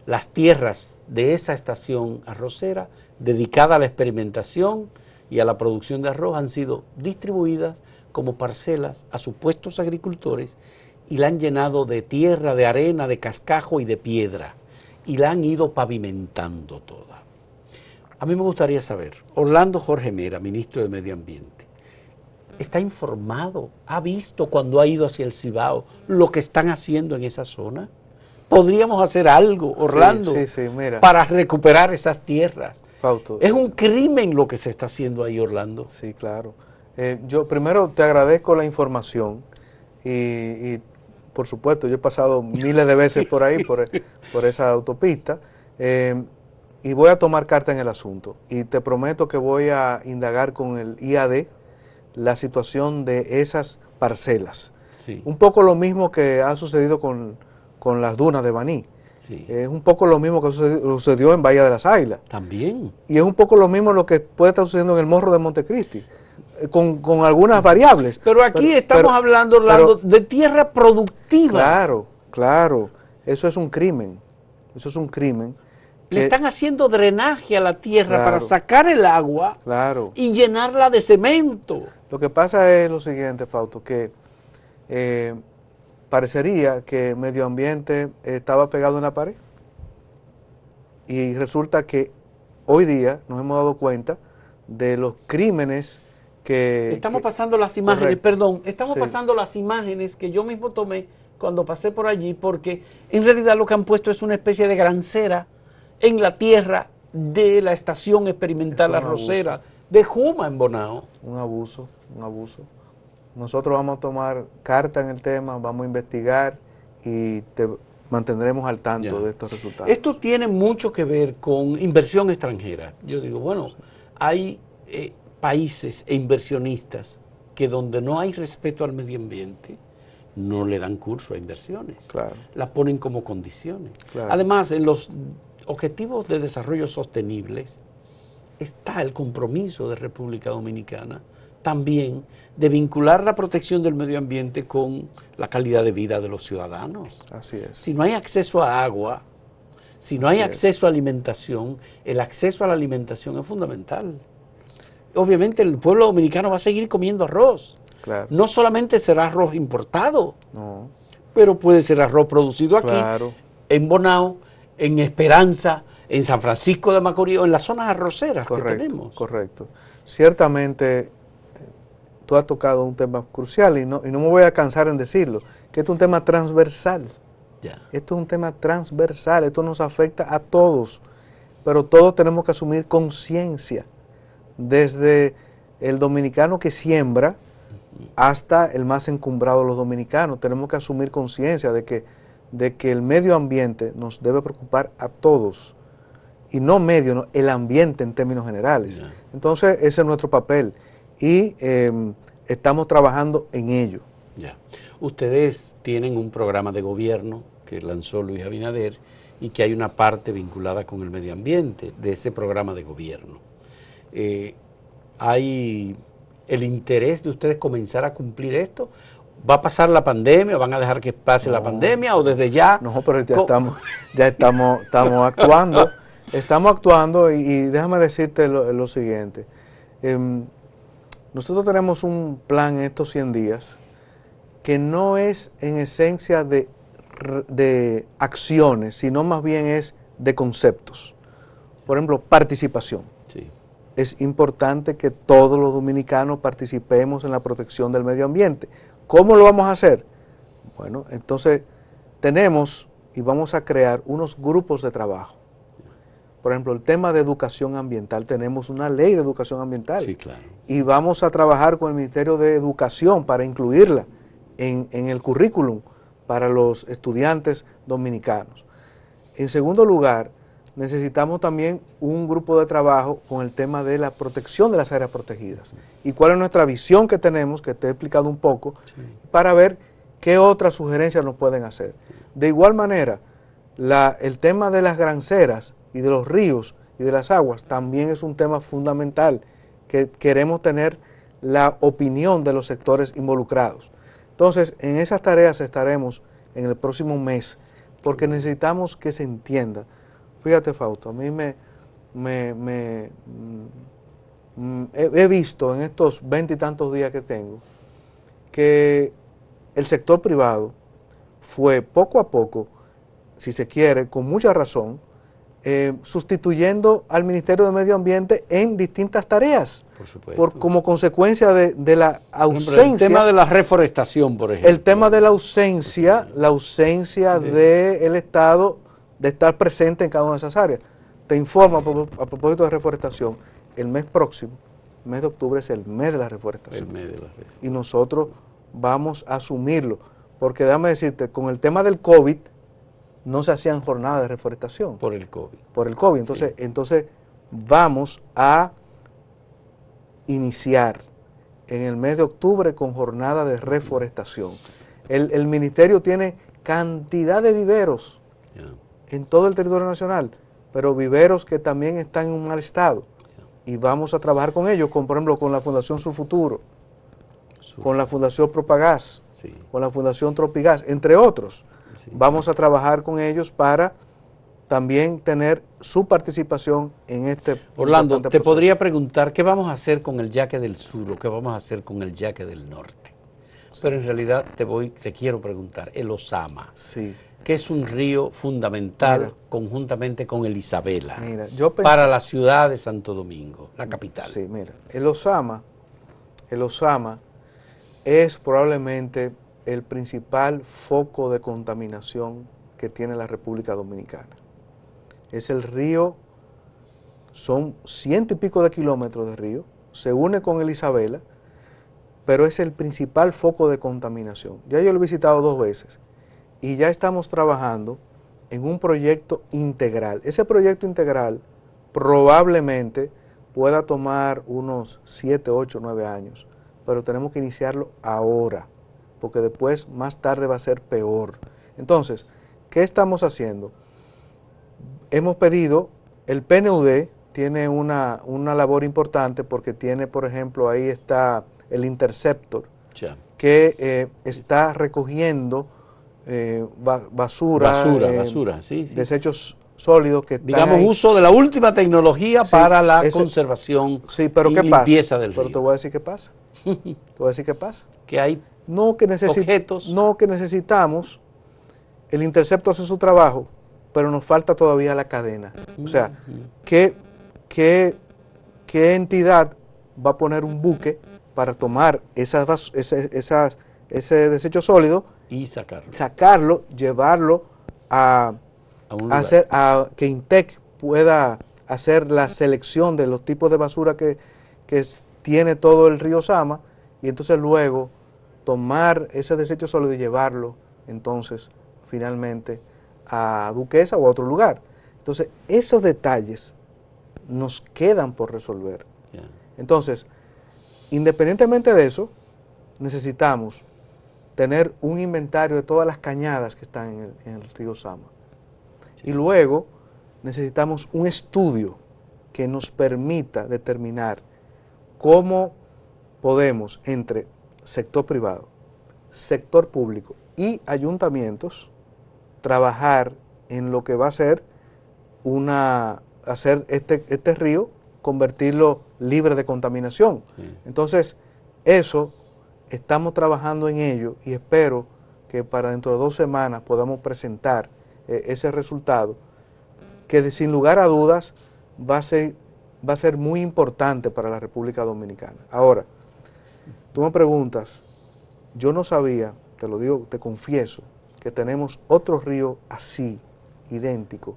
las tierras de esa estación arrocera dedicada a la experimentación y a la producción de arroz han sido distribuidas como parcelas a supuestos agricultores y la han llenado de tierra, de arena, de cascajo y de piedra y la han ido pavimentando toda. A mí me gustaría saber, Orlando Jorge Mera, ministro de Medio Ambiente, ¿está informado? ¿Ha visto cuando ha ido hacia el Cibao lo que están haciendo en esa zona? ¿Podríamos hacer algo, Orlando, mira, para recuperar esas tierras? Fausto, Es un crimen lo que se está haciendo ahí, Orlando. Sí, claro. Yo primero te agradezco la información y por supuesto, yo he pasado miles de veces por ahí, por esa autopista, y voy a tomar carta en el asunto. Y te prometo que voy a indagar con el IAD la situación de esas parcelas. Sí. Un poco lo mismo que ha sucedido con las dunas de Baní. Sí. Es un poco lo mismo que sucedió en Bahía de las Águilas. También. Y es un poco lo mismo lo que puede estar sucediendo en el Morro de Montecristi, con algunas variables. Pero aquí estamos hablando, Orlando, de tierra productiva. Claro, claro. Eso es un crimen. Eso es un crimen. Le están haciendo drenaje a la tierra para sacar el agua y llenarla de cemento. Lo que pasa es lo siguiente, Fausto, que parecería que medio ambiente estaba pegado en la pared y resulta que hoy día nos hemos dado cuenta de los crímenes que... Estamos pasando las imágenes, pasando las imágenes que yo mismo tomé cuando pasé por allí, porque en realidad lo que han puesto es una especie de grancera en la tierra de la estación experimental arrocera de Juma en Bonao. Un abuso, un abuso. Nosotros vamos a tomar carta en el tema, vamos a investigar y te mantendremos al tanto de estos resultados. Esto tiene mucho que ver con inversión extranjera. Yo digo, bueno, hay países e inversionistas que donde no hay respeto al medio ambiente no le dan curso a inversiones. Claro. Las ponen como condiciones. Claro. Además, en los Objetivos de Desarrollo Sostenibles está el compromiso de República Dominicana también de vincular la protección del medio ambiente con la calidad de vida de los ciudadanos. Así es. Si no hay acceso a agua, si no hay acceso a alimentación, el acceso a la alimentación es fundamental. Obviamente el pueblo dominicano va a seguir comiendo arroz. Claro. No solamente será arroz importado, no, pero puede ser arroz producido aquí, en Bonao, en Esperanza, en San Francisco de Macorís, o en las zonas arroceras que tenemos. Correcto. Ciertamente, tú has tocado un tema crucial y no me voy a cansar en decirlo, que esto es un tema transversal. Esto es un tema transversal, esto nos afecta a todos, pero todos tenemos que asumir conciencia, desde el dominicano que siembra hasta el más encumbrado de los dominicanos. Tenemos que asumir conciencia de que el medio ambiente nos debe preocupar a todos, y no medio, no, el ambiente en términos generales. Entonces, ese es nuestro papel y estamos trabajando en ello. Ustedes tienen un programa de gobierno que lanzó Luis Abinader y que hay una parte vinculada con el medio ambiente de ese programa de gobierno. ¿Hay el interés de ustedes comenzar a cumplir esto? ¿Va a pasar la pandemia? ¿Van a dejar que pase la pandemia o desde ya? No, pero ya estamos actuando. Estamos actuando y déjame decirte lo siguiente. Nosotros tenemos un plan en estos 100 días que no es en esencia de acciones, sino más bien es de conceptos. Por ejemplo, participación. Sí. Es importante que todos los dominicanos participemos en la protección del medio ambiente. ¿Cómo lo vamos a hacer? Bueno, entonces tenemos y vamos a crear unos grupos de trabajo. Por ejemplo, el tema de educación ambiental, tenemos una ley de educación ambiental. Sí, claro. Y vamos a trabajar con el Ministerio de Educación para incluirla en el currículum para los estudiantes dominicanos. En segundo lugar, necesitamos también un grupo de trabajo con el tema de la protección de las áreas protegidas. Y cuál es nuestra visión que tenemos, que te he explicado un poco, para ver qué otras sugerencias nos pueden hacer. De igual manera, el tema de las granceras y de los ríos y de las aguas también es un tema fundamental que queremos tener la opinión de los sectores involucrados. Entonces, en esas tareas estaremos en el próximo mes, porque necesitamos que se entienda. Fíjate, Fausto, a mí he visto en estos 20 y tantos días que tengo que el sector privado fue poco a poco, si se quiere, con mucha razón, sustituyendo al Ministerio de Medio Ambiente en distintas tareas. Por supuesto. Como consecuencia de la ausencia. El tema de la reforestación, por ejemplo. El tema de la ausencia del Estado de estar presente en cada una de esas áreas. Te informo a propósito de reforestación, el mes próximo, el mes de octubre, es el mes de la reforestación. El mes de la reforestación. Y nosotros vamos a asumirlo, porque déjame decirte, con el tema del COVID, no se hacían jornadas de reforestación. Por el COVID. Por el COVID. Entonces vamos a iniciar en el mes de octubre con jornada de reforestación. El ministerio tiene cantidad de viveros en todo el territorio nacional, pero viveros que también están en un mal estado. Y vamos a trabajar con ellos, por ejemplo, con la Fundación Surfuturo, con la Fundación Propagás, con la Fundación Tropigás, entre otros. Vamos a trabajar con ellos para también tener su participación en este Orlando, te proceso. podría preguntar qué vamos a hacer con el Yaque del Sur o qué vamos a hacer con el Yaque del Norte. Pero en realidad te quiero preguntar, el Osama, que es un río fundamental conjuntamente con el Isabela para la ciudad de Santo Domingo, la capital. Sí, mira, el Osama es probablemente el principal foco de contaminación que tiene la República Dominicana. Es el río, son 100 y pico de kilómetros de río, se une con el Isabela, pero es el principal foco de contaminación. Ya yo lo he visitado 2 veces y ya estamos trabajando en un proyecto integral. Ese proyecto integral probablemente pueda tomar unos 7, 8, 9 años, pero tenemos que iniciarlo ahora, porque después, más tarde, va a ser peor. Entonces, ¿qué estamos haciendo? Hemos pedido, el PNUD tiene una labor importante porque tiene, por ejemplo, ahí está el Interceptor, que está recogiendo basura, desechos sólidos que digamos ahí. Uso de la última tecnología para la conservación pero y ¿qué limpieza pasa? del río. Pero te voy a decir qué pasa. Que hay objetos. No, que necesitamos, el Interceptor hace su trabajo, pero nos falta todavía la cadena. O sea, ¿qué entidad va a poner un buque para tomar ese desecho sólido y sacarlo, llevarlo a que INTEC pueda hacer la selección de los tipos de basura que tiene todo el río Sama, y entonces luego tomar ese desecho sólido y llevarlo entonces finalmente a Duquesa o a otro lugar. Entonces esos detalles nos quedan por resolver. Entonces, independientemente de eso, necesitamos tener un inventario de todas las cañadas que están en el río Sama. Y luego necesitamos un estudio que nos permita determinar cómo podemos, entre sector privado, sector público y ayuntamientos, trabajar en lo que va a ser hacer este río, convertirlo libre de contaminación. Entonces, eso estamos trabajando en ello y espero que para dentro de 2 semanas podamos presentar ese resultado, que sin lugar a dudas va a ser muy importante para la República Dominicana. Ahora, tú me preguntas, yo no sabía, te lo digo, te confieso, que tenemos otro río así, idéntico,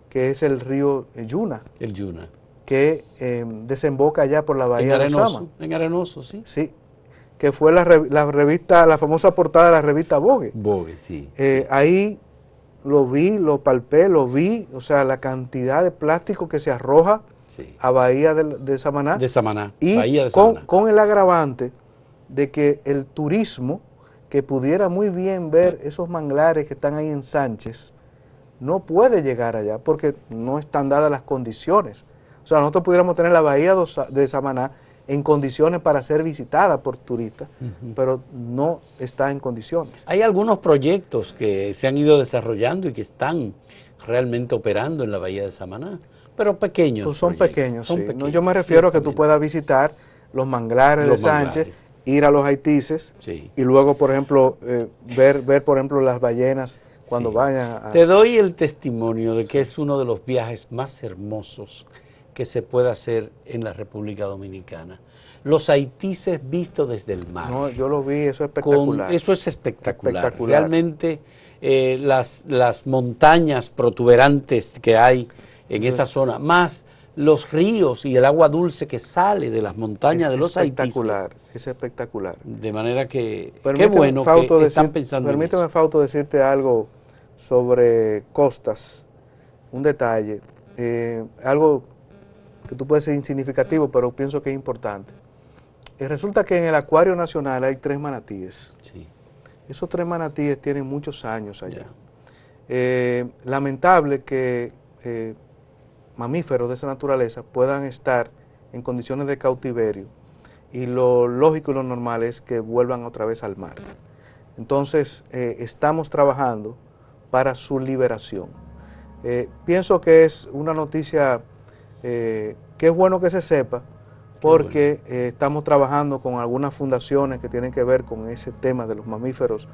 que es el río Yuna. El Yuna. Que desemboca allá por la bahía de Osama. En Arenoso, sí. Sí, que fue la revista, la famosa portada de la revista Vogue. Vogue, sí. Ahí lo vi, lo palpé, lo vi, o sea, la cantidad de plástico que se arroja a Bahía de Samaná. De Samaná, y Bahía de Samaná. Con el agravante de que el turismo, que pudiera muy bien ver esos manglares que están ahí en Sánchez, no puede llegar allá porque no están dadas las condiciones. O sea, nosotros pudiéramos tener la Bahía de Samaná en condiciones para ser visitada por turistas, pero no está en condiciones. Hay algunos proyectos que se han ido desarrollando y que están realmente operando en la Bahía de Samaná, pero pequeños. Pues son pequeños, sí. No, yo me refiero a que tú puedas visitar los manglares de Sánchez, ir a los Haitises y luego, por ejemplo, ver, por ejemplo, las ballenas cuando vayan a... Te doy el testimonio de que es uno de los viajes más hermosos que se puede hacer en la República Dominicana. Los Haitises vistos desde el mar. No, yo lo vi, eso es espectacular. Eso es espectacular. Realmente las montañas protuberantes que hay en esa zona, más los ríos y el agua dulce que sale de las montañas de los Haitises. Es espectacular. De manera que, qué bueno que están pensando en eso. Permíteme, Fausto, decirte algo sobre Costas, un detalle, algo que tú puedes ser insignificativo, pero pienso que es importante. Resulta que en el Acuario Nacional hay 3 manatíes. Sí. Esos 3 manatíes tienen muchos años allá. Lamentable que mamíferos de esa naturaleza puedan estar en condiciones de cautiverio y lo lógico y lo normal es que vuelvan otra vez al mar. Entonces, estamos trabajando para su liberación. Pienso que es una noticia que es bueno que se sepa, porque estamos trabajando con algunas fundaciones que tienen que ver con ese tema de los mamíferos.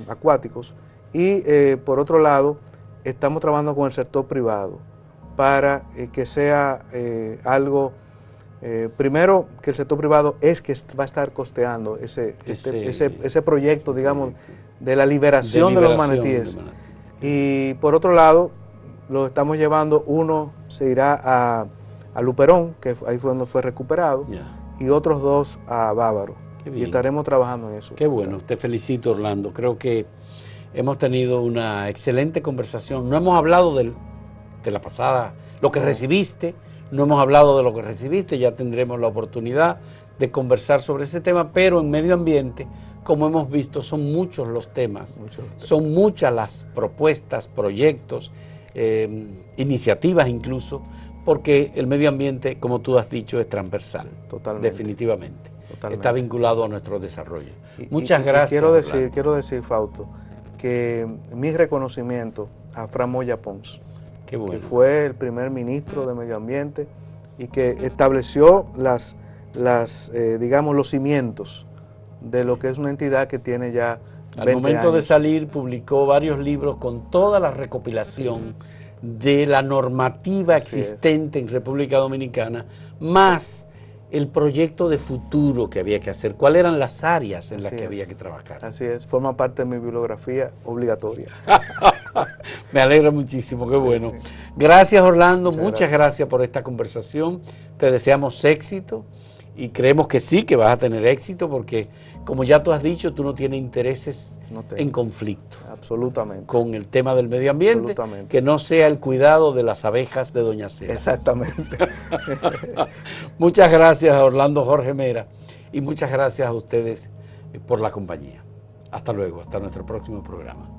Acuáticos, y por otro lado estamos trabajando con el sector privado para que sea algo, primero que el sector privado es que va a estar costeando ese proyecto, digamos, de la liberación de los manatíes. Y por otro lado, lo estamos llevando, uno se irá a Luperón, que ahí fue donde fue recuperado, y otros 2 a Bávaro. Y estaremos trabajando en eso. Qué bueno, te felicito, Orlando. Creo que hemos tenido una excelente conversación. No hemos hablado de la pasada, lo que recibiste, no hemos hablado de lo que recibiste, ya tendremos la oportunidad de conversar sobre ese tema, pero en medio ambiente, como hemos visto, son muchos los temas, son muchas las propuestas, proyectos, iniciativas incluso, porque el medio ambiente, como tú has dicho, es transversal. Totalmente. Definitivamente. Totalmente. Está vinculado a nuestro desarrollo. Muchas gracias. Quiero decir, Fausto, que mi reconocimiento a Fran Moya Pons, que fue el primer ministro de Medio Ambiente y que estableció digamos, los cimientos de lo que es una entidad que tiene ya 20 Al momento años. de salir, publicó varios libros con toda la recopilación de la normativa existente en República Dominicana, más el proyecto de futuro que había que hacer, cuáles eran las áreas en las que había que trabajar. Así es, forma parte de mi bibliografía obligatoria. Me alegra muchísimo, qué bueno. Gracias, Orlando, muchas gracias por esta conversación, te deseamos éxito y creemos que sí, que vas a tener éxito porque, como ya tú has dicho, tú no tienes intereses en conflicto. Absolutamente. Con el tema del medio ambiente, que no sea el cuidado de las abejas de Doña Cera. Exactamente. Muchas gracias a Orlando Jorge Mera y muchas gracias a ustedes por la compañía. Hasta luego, hasta nuestro próximo programa.